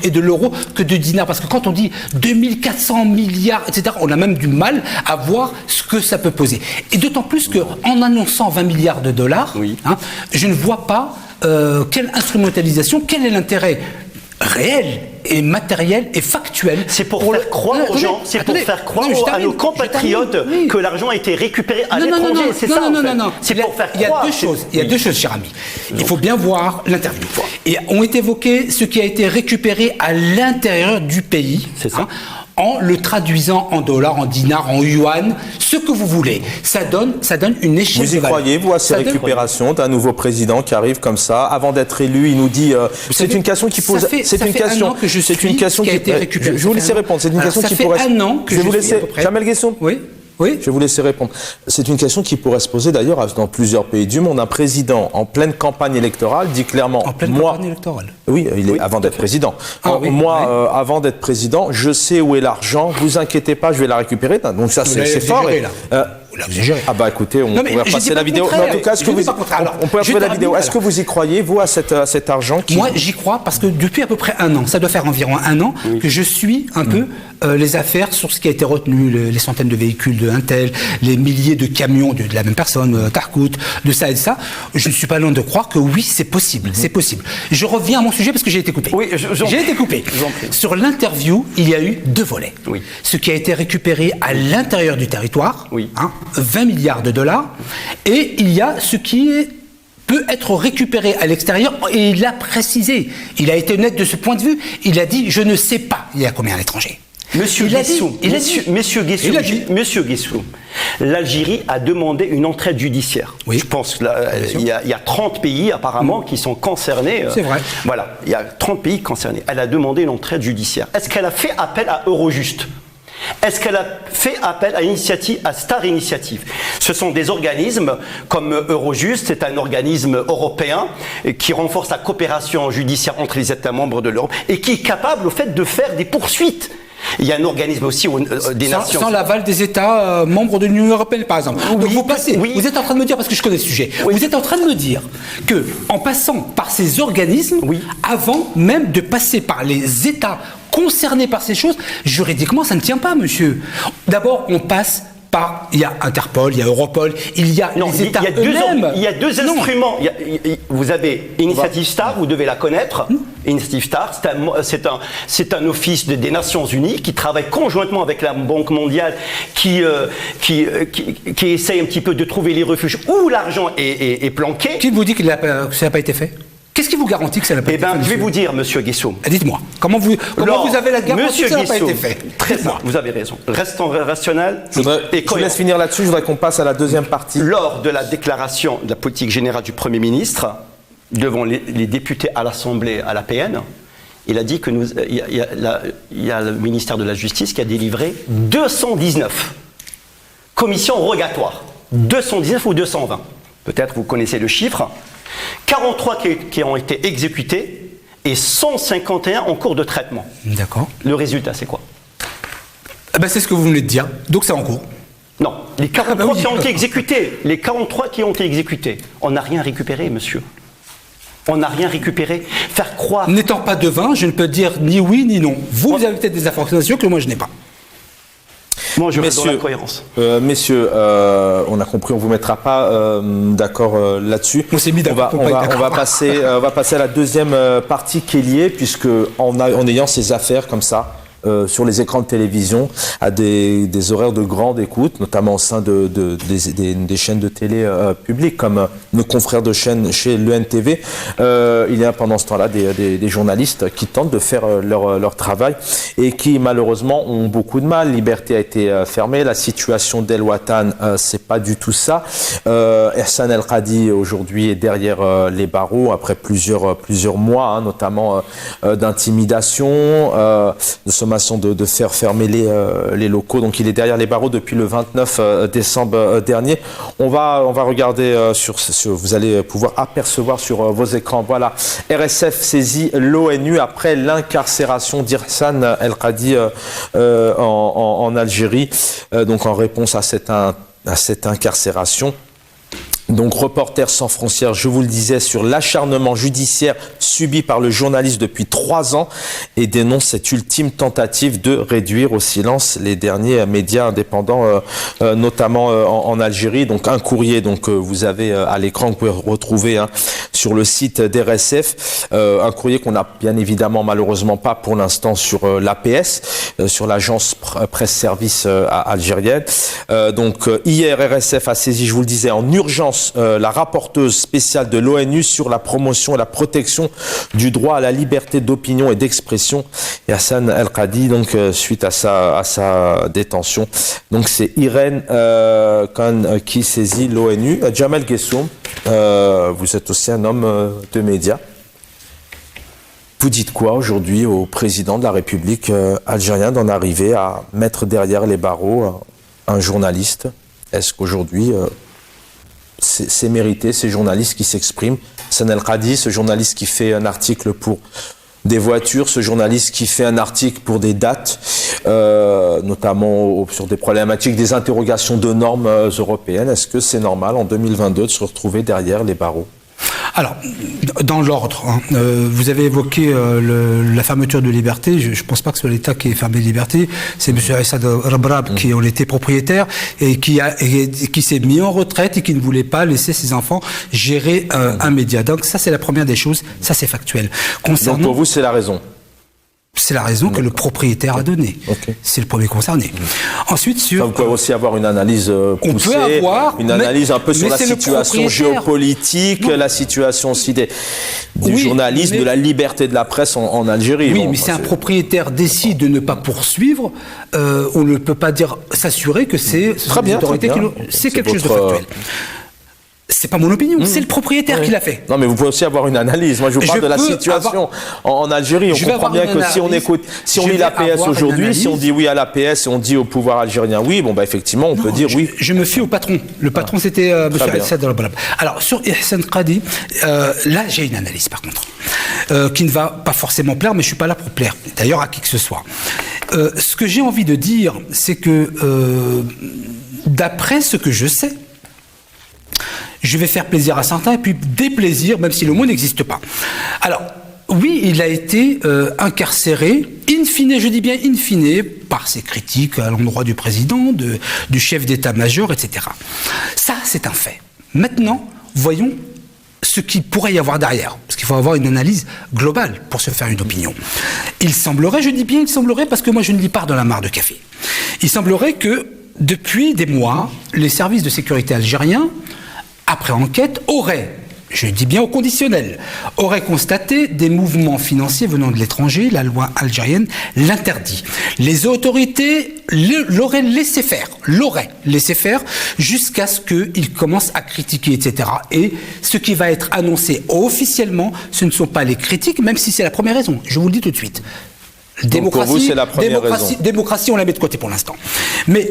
et de l'euro que de dinars. Parce que quand on dit 2400 milliards, etc., on a même du mal à voir ce que ça peut poser. Et d'autant plus qu'en annonçant 20 milliards de dollars, je ne vois pas quelle instrumentalisation, quel est l'intérêt réel et matériel et factuel. C'est pour faire croire aux gens, c'est pour faire croire à nos compatriotes que l'argent a été récupéré à l'étranger. C'est ça, en fait. Non. C'est pour faire croire. Il y a deux choses, cher ami. Il faut bien voir l'interview. Et on est évoqué ce qui a été récupéré à l'intérieur du pays. C'est ça. En le traduisant en dollars, en dinars, en yuan, ce que vous voulez. Ça donne une échelle de valeur. Vous y croyez, vous, à ces récupérations d'un nouveau président qui arrive comme ça, avant d'être élu, il nous dit... c'est une question qui pose... C'est une question qui a été récupérée. Je vais vous laisser répondre. C'est une question qui pourrait... Ça fait un an que je vous laisse... Jamel Guessoum. Oui. Je vais vous laisser répondre. C'est une question qui pourrait se poser d'ailleurs dans plusieurs pays du monde. Un président en pleine campagne électorale dit clairement... En pleine campagne électorale. Oui, avant d'être président. Avant d'être président, je sais où est l'argent, vous inquiétez pas, je vais la récupérer. Donc ça, c'est fort. Ah bah écoutez, on pourrait repasser la vidéo. Mais en tout cas, on peut retrouver la vidéo. Est-ce que vous y croyez, vous, à cet argent qui... Moi, j'y crois parce que depuis à peu près un an, ça doit faire environ un an, que je suis un peu les affaires sur ce qui a été retenu, les centaines de véhicules de Intel, les milliers de camions de la même personne, Tarkout, de ça et de ça. Je ne suis pas loin de croire que oui, c'est possible. C'est possible. Je reviens à mon sujet parce que j'ai été coupé. Oui, j'ai été coupé. Sur l'interview, il y a eu deux volets. Oui. Ce qui a été récupéré à l'intérieur du territoire, 20 milliards de dollars, et il y a ce qui peut être récupéré à l'extérieur, et il l'a précisé. Il a été honnête de ce point de vue. Il a dit, je ne sais pas il y a combien à l'étranger. Monsieur Guessoum, l'Algérie a demandé une entraide judiciaire. Oui. Je pense qu'il y a 30 pays apparemment qui sont concernés. C'est vrai. Voilà, il y a 30 pays concernés. Elle a demandé une entraide judiciaire. Est-ce qu'elle a fait appel à Eurojust ? Est-ce qu'elle a fait appel à Star Initiative? Ce sont des organismes comme Eurojust, c'est un organisme européen qui renforce la coopération judiciaire entre les États membres de l'Europe et qui est capable au fait de faire des poursuites. Il y a un organisme aussi des Nations. Sans l'aval des États membres de l'Union européenne, par exemple. Oui, Donc vous passez. oui. Vous êtes en train de me dire, parce que je connais le sujet, vous êtes en train de me dire que en passant par ces organismes, avant même de passer par les États concernés par ces choses, juridiquement, ça ne tient pas, monsieur. D'abord, on passe par, il y a Interpol, il y a Europol, il y a les États eux-mêmes. Il y a deux instruments. Vous avez Initiative Star, vous devez la connaître. Initiative Star, c'est un office des Nations Unies qui travaille conjointement avec la Banque mondiale, qui essaye un petit peu de trouver les refuges où l'argent est planqué. Qui vous dit que ça n'a pas été fait ? Qu'est-ce qui vous garantit que ça n'a pas été fait ? Je vais vous dire, monsieur Guessoum. Dites-moi, comment vous avez la garantie que ça n'a pas été fait ? Très simple, vous avez raison. Restons rationnels. Je vous laisse finir là-dessus, je voudrais qu'on passe à la deuxième partie. Lors de la déclaration de la politique générale du Premier ministre, devant les députés à l'Assemblée, à l'APN, il a dit que il y a le ministère de la Justice qui a délivré 219 commissions rogatoires. 219 ou 220. Peut-être vous connaissez le chiffre. 43 qui ont été exécutés et 151 en cours de traitement. D'accord. Le résultat, c'est quoi ? C'est ce que vous venez de dire. Donc c'est en cours. Non, les 43 qui ont été exécutés. Les 43 qui ont été exécutés. On n'a rien récupéré, monsieur. On n'a rien récupéré. Faire croire... N'étant pas devin, je ne peux dire ni oui ni non. Vous avez peut-être des informations que moi je n'ai pas. Moi, je reste dans la cohérence. Messieurs, on a compris, on ne vous mettra pas d'accord là-dessus. On s'est mis d'accord. On va passer à la deuxième partie qui est liée, puisque en ayant ces affaires comme ça, sur les écrans de télévision, à des horaires de grande écoute, notamment au sein des chaînes de télé publiques, comme nos confrères de chaîne chez l'ENTV, il y a pendant ce temps-là des journalistes qui tentent de faire leur travail et qui malheureusement ont beaucoup de mal. Liberté a été fermée, la situation d'El Watan, c'est pas du tout ça. Ehsan El Qadi aujourd'hui est derrière les barreaux après plusieurs mois, notamment d'intimidation, de sommation de faire fermer les locaux. Donc il est derrière les barreaux depuis le 29 décembre dernier. On va regarder vous allez pouvoir apercevoir sur vos écrans. Voilà, RSF saisit l'ONU après l'incarcération d'Ehsan El Qadi en Algérie. Donc en réponse à cette incarcération. Donc Reporters sans frontières, je vous le disais, sur l'acharnement judiciaire subi par le journaliste depuis 3 ans et dénonce cette ultime tentative de réduire au silence les derniers médias indépendants, notamment en Algérie. Donc un courrier, vous avez à l'écran, que vous pouvez retrouver sur le site d'RSF, un courrier qu'on n'a bien évidemment malheureusement pas pour l'instant sur l'APS, sur l'agence presse-service algérienne. Hier, RSF a saisi, je vous le disais, en urgence la rapporteuse spéciale de l'ONU sur la promotion et la protection du droit à la liberté d'opinion et d'expression. Et Ehsan El Qadi, suite à sa détention. Donc c'est Irène Khan qui saisit l'ONU. Jamel Guessoum, vous êtes aussi un homme de médias. Vous dites quoi aujourd'hui au président de la République algérienne d'en arriver à mettre derrière les barreaux un journaliste ? Est-ce qu'aujourd'hui... c'est mérité, ces journalistes qui s'expriment. Ehsan El Qadi, ce journaliste qui fait un article pour des voitures, ce journaliste qui fait un article pour des dates, notamment sur des problématiques, des interrogations de normes européennes. Est-ce que c'est normal en 2022 de se retrouver derrière les barreaux ? Alors, dans l'ordre, vous avez évoqué la fermeture de Liberté. Je ne pense pas que ce soit l'État qui ait fermé Liberté. C'est M. Aissad Rabrab qui en était propriétaire et qui s'est mis en retraite et qui ne voulait pas laisser ses enfants gérer un média. Donc ça, c'est la première des choses. Ça, c'est factuel. Donc pour vous, c'est la raison ? C'est la raison que le propriétaire a donnée. Okay. C'est le premier concerné. Ensuite, vous pouvez aussi avoir une analyse poussée, une analyse un peu sur la situation géopolitique, la situation aussi des journalistes, de la liberté de la presse en Algérie. Oui, mais si un propriétaire décide de ne pas poursuivre, on ne peut pas s'assurer que c'est l'autorité qui c'est quelque chose de factuel. C'est pas mon opinion, c'est le propriétaire qui l'a fait. Non, mais vous pouvez aussi avoir une analyse. Moi, je vous parle de la situation en Algérie. On comprend bien que si on lit l'APS aujourd'hui, si on dit oui à l'APS et on dit au pouvoir algérien oui, effectivement, on peut dire oui. Je me fie au patron. Le patron, c'était M. Aissad Rabrab. Alors, sur Ehsan Qadi, là, j'ai une analyse, par contre, qui ne va pas forcément plaire, mais je suis pas là pour plaire, d'ailleurs, à qui que ce soit. Ce que j'ai envie de dire, c'est que d'après ce que je sais, je vais faire plaisir à certains et puis déplaisir, même si le mot n'existe pas. Alors, oui, il a été incarcéré, in fine, je dis bien in fine, par ses critiques à l'endroit du président, du chef d'état-major, etc. Ça, c'est un fait. Maintenant, voyons ce qu'il pourrait y avoir derrière, parce qu'il faut avoir une analyse globale pour se faire une opinion. Il semblerait, je dis bien il semblerait, parce que moi je ne lis pas dans la mare de café, il semblerait que depuis des mois, les services de sécurité algériens, après enquête, auraient, je dis bien au conditionnel, auraient constaté des mouvements financiers venant de l'étranger. La loi algérienne l'interdit. Les autorités l'auraient laissé faire jusqu'à ce qu'ils commencent à critiquer, etc. Et ce qui va être annoncé officiellement, ce ne sont pas les critiques, même si c'est la première raison. Je vous le dis tout de suite. Pour vous, c'est la première raison. Démocratie, on la met de côté pour l'instant. Mais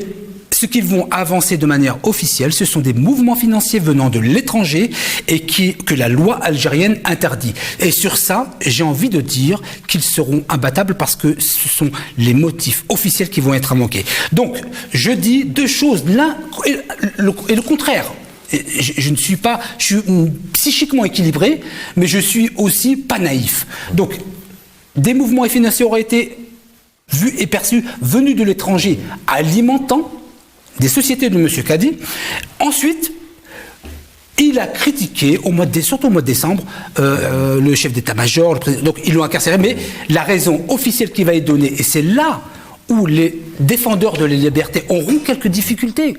ce qu'ils vont avancer de manière officielle, ce sont des mouvements financiers venant de l'étranger et que la loi algérienne interdit. Et sur ça, j'ai envie de dire qu'ils seront imbattables parce que ce sont les motifs officiels qui vont être invoqués. Donc, je dis deux choses, l'un et le contraire. Je ne suis pas, je suis psychiquement équilibré, mais je suis aussi pas naïf. Donc, des mouvements financiers auraient été vus et perçus venus de l'étranger, alimentant des sociétés de M. Kadi. Ensuite, il a critiqué, surtout au mois de décembre, le chef d'état-major, le président. Donc, ils l'ont incarcéré, mais la raison officielle qui va être donnée, et c'est là où les défendeurs de la liberté auront quelques difficultés.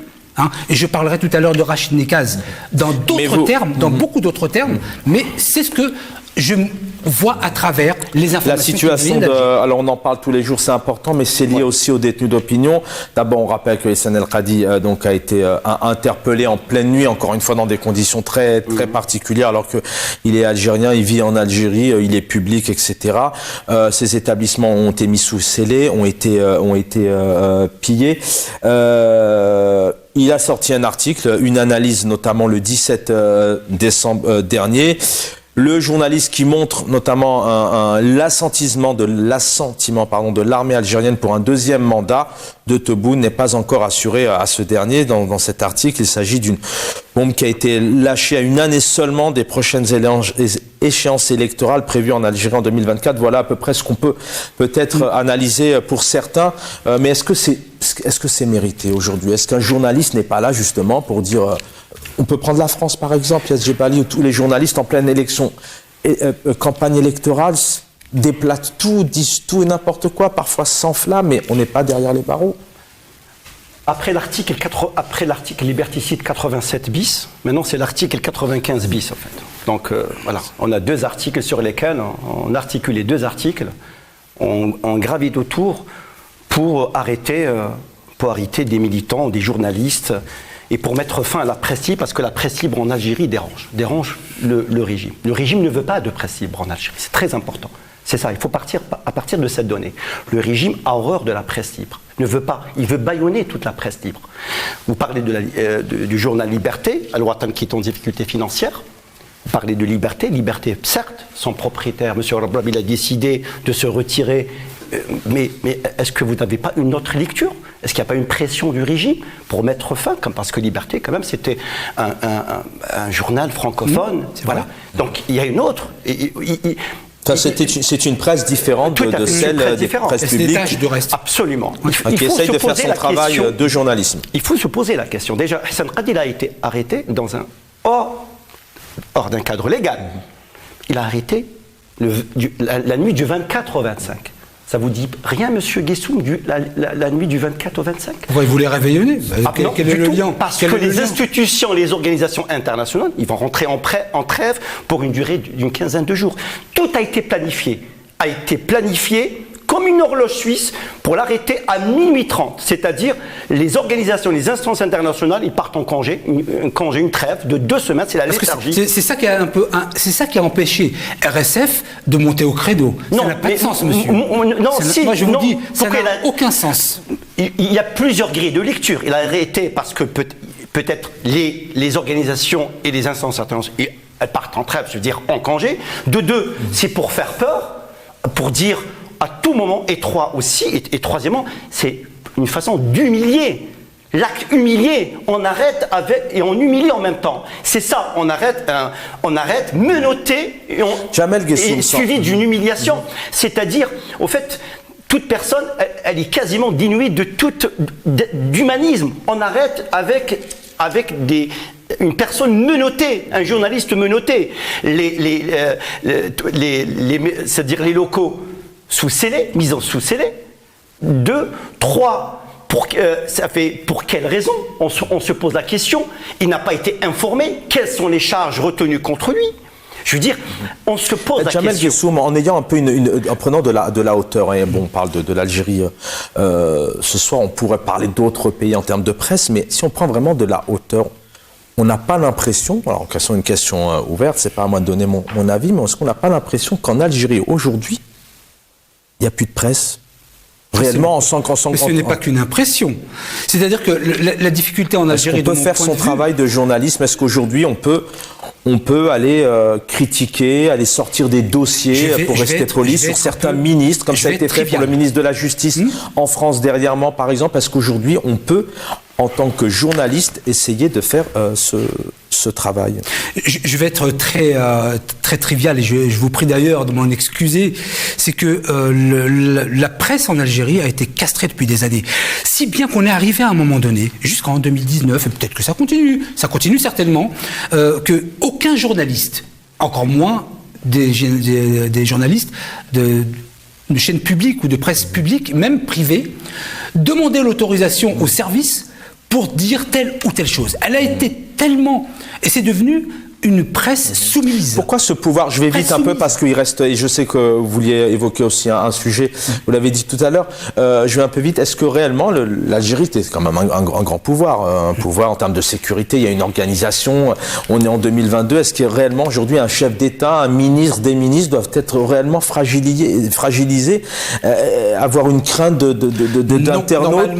Et je parlerai tout à l'heure de Rachid Nekaz dans d'autres termes, dans beaucoup d'autres termes, mais c'est ce que je vois à travers les informations. La situation alors on en parle tous les jours, c'est important, mais c'est lié aussi aux détenus d'opinion. D'abord, on rappelle que Essane El Khadi donc a été interpellé en pleine nuit, encore une fois dans des conditions très particulières, alors que il est algérien, il vit en Algérie, il est public, etc. Ces établissements ont été mis sous scellé, ont été pillés. Il a sorti un article, une analyse notamment le 17 décembre dernier. Le journaliste qui montre notamment l'assentiment de l'armée algérienne pour un deuxième mandat de Tebboune n'est pas encore assuré à ce dernier. Dans cet article, il s'agit d'une bombe qui a été lâchée à une année seulement des prochaines échéances électorales prévues en Algérie en 2024. Voilà à peu près ce qu'on peut peut-être analyser pour certains. Mais est-ce que c'est mérité aujourd'hui? Est-ce qu'un journaliste n'est pas là justement pour dire... On peut prendre la France par exemple, Yass Jebali, où tous les journalistes en pleine élection, campagne électorale, déplatent tout, disent tout et n'importe quoi, parfois s'enflamment, mais on n'est pas derrière les barreaux. Après l'article liberticide 87 bis, maintenant c'est l'article 95 bis en fait. Donc voilà, on a deux articles sur lesquels on articule les deux articles, on gravite autour pour arrêter des militants, des journalistes, et pour mettre fin à la presse libre, parce que la presse libre en Algérie dérange le régime. Le régime ne veut pas de presse libre en Algérie, c'est très important. C'est ça, il faut partir à partir de cette donnée. Le régime a horreur de la presse libre, ne veut pas, il veut bâillonner toute la presse libre. Vous parlez du journal Liberté, Al-Watan qui est en difficulté financière. Vous parlez de Liberté, certes, son propriétaire, M. Rabrab, il a décidé de se retirer, mais est-ce que vous n'avez pas une autre lecture? Est-ce qu'il n'y a pas une pression du régime pour mettre fin, parce que Liberté, quand même, c'était un journal francophone. Voilà. Vrai. Donc, il y a une autre. C'est une presse différente de celle des presses publiques. De reste. Absolument. Qui essaye de faire son travail de journalisme. Il faut se poser la question. Déjà, Essane Khadi a été arrêté hors d'un cadre légal. Il a arrêté la nuit du 24 au 25. Ça vous dit rien, monsieur Guessoum, la nuit du 24 au 25? Vous voulez réveillonner? Quel est le lien? Parce que les institutions, les organisations internationales, ils vont rentrer en trêve pour une durée d'une quinzaine de jours. Tout a été planifié comme une horloge suisse pour l'arrêter à minuit 30. C'est-à-dire, les organisations, les instances internationales, ils partent en congé, une trêve de 2 semaines, c'est la léthargie. C'est ça qui a empêché RSF de monter au créneau. Ça n'a pas de sens, monsieur. Moi, je vous dis, ça n'a aucun sens. Il y a plusieurs grilles de lecture. Il a arrêté parce que peut-être les organisations et les instances internationales, elles partent en trêve, je veux dire en congé. De deux, c'est pour faire peur, pour dire à tout moment, et troisièmement, c'est une façon d'humilier. L'acte humilié, on arrête avec et on humilie en même temps. C'est ça, on arrête menotté et suivi d'une humiliation. C'est-à-dire, au fait, toute personne, elle est quasiment dénuée d'humanisme. On arrête avec une personne menottée, un journaliste menotté. C'est-à-dire les locaux sous scellés, mis en sous scellés. 2, 3. Pour quelle raison on se pose la question. Il n'a pas été informé. Quelles sont les charges retenues contre lui? Je veux dire, on se pose la Jamel question. Gessoum, en ayant un peu en prenant de la hauteur, hein, bon, on parle de l'Algérie. Ce soir, on pourrait parler d'autres pays en termes de presse, mais si on prend vraiment de la hauteur, on n'a pas l'impression, alors c'est une question ouverte, c'est pas à moi de donner mon avis, mais est-ce qu'on n'a pas l'impression qu'en Algérie aujourd'hui, il n'y a plus de presse? Réellement, Mais ce n'est pas qu'une impression. C'est-à-dire que la difficulté en Algérie... Est-ce qu'on peut faire son travail de journalisme? Est-ce qu'aujourd'hui, on peut aller critiquer, aller sortir des dossiers, pour rester poli, sur certains ministres, comme ça a été fait pour le ministre de la Justice en France dernièrement, par exemple? Est-ce qu'aujourd'hui, on peut, en tant que journaliste, essayer de faire ce travail? Je vais être très trivial et je vous prie d'ailleurs de m'en excuser. C'est que la presse en Algérie a été castrée depuis des années. Si bien qu'on est arrivé à un moment donné, jusqu'en 2019, et peut-être que ça continue certainement, que aucun journaliste, encore moins des journalistes de chaînes publiques ou de presse publique, même privée, demandait l'autorisation au service pour dire telle ou telle chose. Elle a été tellement... Et c'est devenu une presse soumise. Pourquoi ce pouvoir? Je vais vite un peu parce qu'il reste, et je sais que vous vouliez évoquer aussi un sujet, vous l'avez dit tout à l'heure, je vais un peu vite. Est-ce que réellement l'Algérie, c'est quand même un grand pouvoir, un pouvoir en termes de sécurité, il y a une organisation, on est en 2022, est-ce qu'il y a réellement aujourd'hui un chef d'État, un ministre, des ministres doivent être réellement fragilisés, avoir une crainte d'internautes,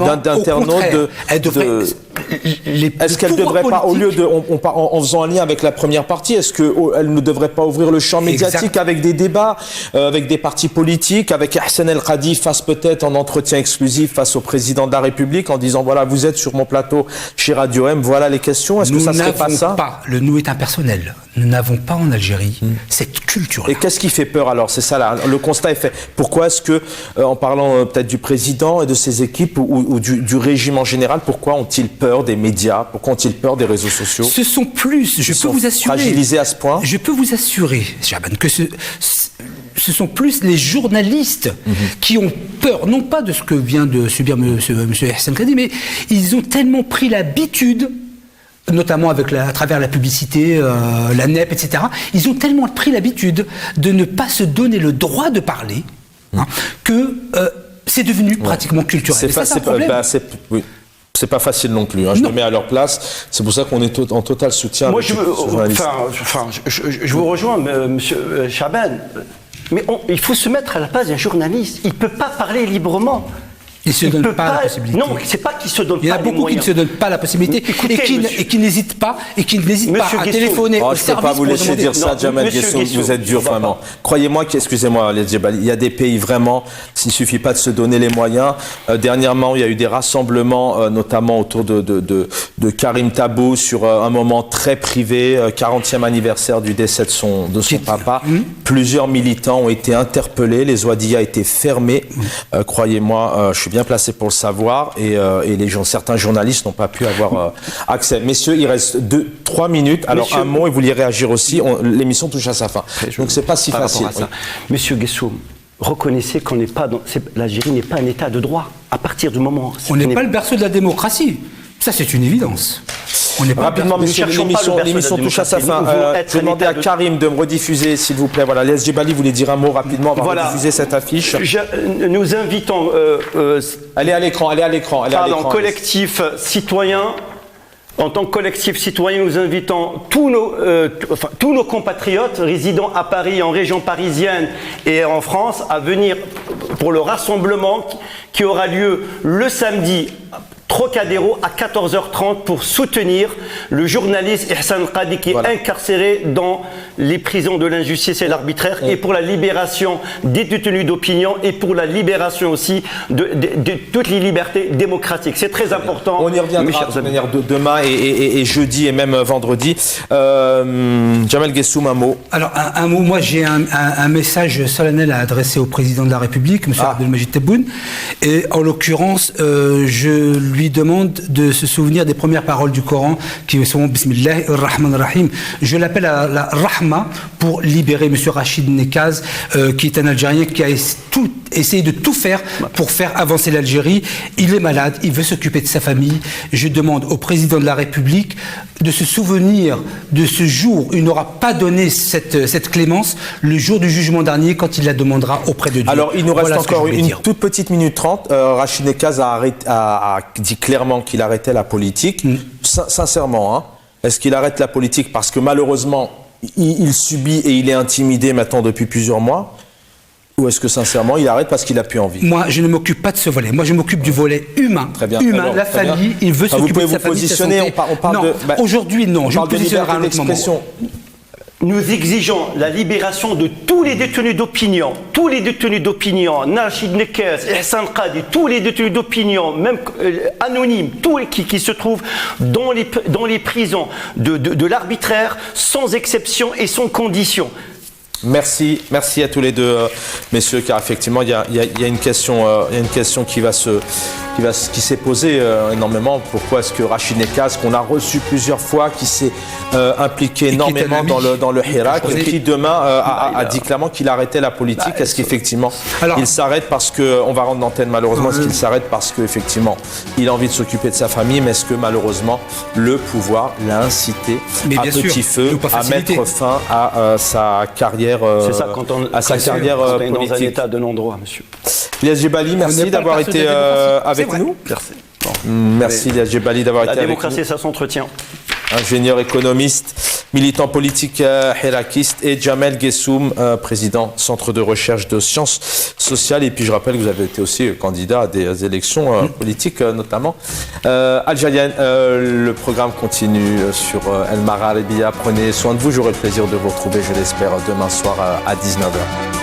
est-ce qu'elle ne devrait pas, au lieu de, en faisant un lien avec la première partie, est-ce qu'elle ne devrait pas ouvrir le champ médiatique avec des débats, avec des partis politiques, avec Hassan El Khadi face peut-être en entretien exclusif face au président de la République en disant voilà, vous êtes sur mon plateau chez Radio M, voilà les questions, est-ce que ça serait pas ça? Le nous est impersonnel. Nous n'avons pas en Algérie cette culture-là. Et qu'est-ce qui fait peur alors? C'est ça là, le constat est fait. Pourquoi est-ce que, en parlant peut-être du président et de ses équipes ou du régime en général, pourquoi ont-ils peur des médias? Pourquoi ont-ils peur des réseaux sociaux? Ce sont plus, je peux vous assurer... Fragilisés à ce point? Je peux vous assurer, Chaban, que ce sont plus les journalistes qui ont peur, non pas de ce que vient de subir M. Hassan Khadi, mais ils ont tellement pris l'habitude, notamment à travers la publicité, la NEP, etc., ils ont tellement pris l'habitude de ne pas se donner le droit de parler que c'est devenu pratiquement culturel. C'est pas facile non plus, je me mets à leur place, c'est pour ça qu'on est en total soutien. Moi, je vous rejoins, monsieur Chaban, mais il faut se mettre à la place d'un journaliste. Il ne peut pas parler librement. Il ne se donne pas la possibilité. Non, c'est pas qu'il se donne pas les moyens. Il y a beaucoup qui ne se donnent pas la possibilité et qui n'hésitent pas à téléphoner au service. Je ne peux pas vous laisser dire ça, Jamel Gessoum, vous êtes dur vraiment. Croyez-moi, excusez-moi, il y a des pays vraiment, il ne suffit pas de se donner les moyens. Dernièrement, il y a eu des rassemblements, notamment autour de Karim Tabou sur un moment très privé, 40e anniversaire du décès de son papa. Plusieurs militants ont été interpellés, les Ouadiyas étaient fermés. Croyez-moi, je suis bien placé pour le savoir et certains journalistes n'ont pas pu avoir accès. Messieurs, il reste 3 minutes. Alors un mot et vous vouliez réagir aussi. L'émission touche à sa fin. Donc c'est pas si facile. Oui. Monsieur Gessoum, reconnaissez qu'on n'est pas l'Algérie n'est pas un État de droit. À partir du moment on n'est pas le berceau de la démocratie. Ça c'est une évidence. Rapidement, monsieur, l'émission touche à sa fin. Je vais demander à Karim de me rediffuser, s'il vous plaît. Voilà, Les Djebali voulait dire un mot rapidement. On va rediffuser cette affiche. Nous invitons... allez à l'écran. Collectif citoyen. En tant que collectif citoyen, nous invitons tous nos compatriotes résidant à Paris, en région parisienne et en France, à venir pour le rassemblement qui aura lieu le samedi Trocadéro à 14h30 pour soutenir le journaliste Ihsan Qadi qui est incarcéré dans les prisons de l'injustice et l'arbitraire et pour la libération des détenus d'opinion et pour la libération aussi de toutes les libertés démocratiques. C'est très important. On y reviendra de manière demain et jeudi et même vendredi. Jamel Guessoum, un mot. Alors un mot, moi j'ai un message solennel à adresser au président de la République, M. Abdelmajid Tebboune, et en l'occurrence je lui demande de se souvenir des premières paroles du Coran qui sont Bismillah ar-Rahman ar-Rahim. Je l'appelle à la Rahma pour libérer M. Rachid Nekaz, qui est un Algérien qui a essayé de tout faire pour faire avancer l'Algérie. Il est malade, il veut s'occuper de sa famille. Je demande au président de la République de se souvenir de ce jour où il n'aura pas donné cette clémence, le jour du jugement dernier, quand il la demandera auprès de Dieu. Alors, il nous reste encore une toute petite minute 30. Rachid Nekaz a dit clairement qu'il arrêtait la politique. Sincèrement, hein, est-ce qu'il arrête la politique parce que malheureusement, il subit et il est intimidé maintenant depuis plusieurs mois? Ou est-ce que sincèrement, il arrête parce qu'il n'a plus envie? Moi, je ne m'occupe pas de ce volet. Moi, je m'occupe du volet humain. Très bien. Humain, alors, la famille, il veut s'occuper de sa famille, de sa santé. On parle non, de... aujourd'hui, non. Je me positionnerai à un autre moment. Nous exigeons la libération de tous les détenus d'opinion, Rachid Nekaz, Ihsan Qadi, tous les détenus d'opinion, même anonymes, tous qui se trouvent dans les prisons de l'arbitraire, sans exception et sans condition. Merci à tous les deux, messieurs, car effectivement, il y a une question qui s'est posée énormément. Pourquoi est-ce que Rachid Nekaz, qu'on a reçu plusieurs fois, qui s'est impliqué énormément dans le Hirak, et qui demain a dit clairement qu'il arrêtait la politique? Est-ce qu'effectivement il s'arrête parce que, on va rendre l'antenne malheureusement, est-ce qu'il s'arrête parce qu'effectivement il a envie de s'occuper de sa famille, mais est-ce que malheureusement le pouvoir l'a incité à petit feu à mettre fin à sa carrière? C'est ça, quand on à sa carrière est politique. dans un état de non-droit, monsieur. Ilyas Djebali, merci d'avoir été avec nous. Merci. Bon. Merci Ilyas Djebali d'avoir été avec nous. La démocratie, ça s'entretient. Ingénieur économiste, militant politique hirakiste, et Jamel Guessoum, président Centre de recherche de sciences sociales. Et puis je rappelle que vous avez été aussi candidat à des élections politiques notamment algériennes. Le programme continue sur El Marhalebiya. Prenez soin de vous, j'aurai le plaisir de vous retrouver, je l'espère, demain soir à 19h.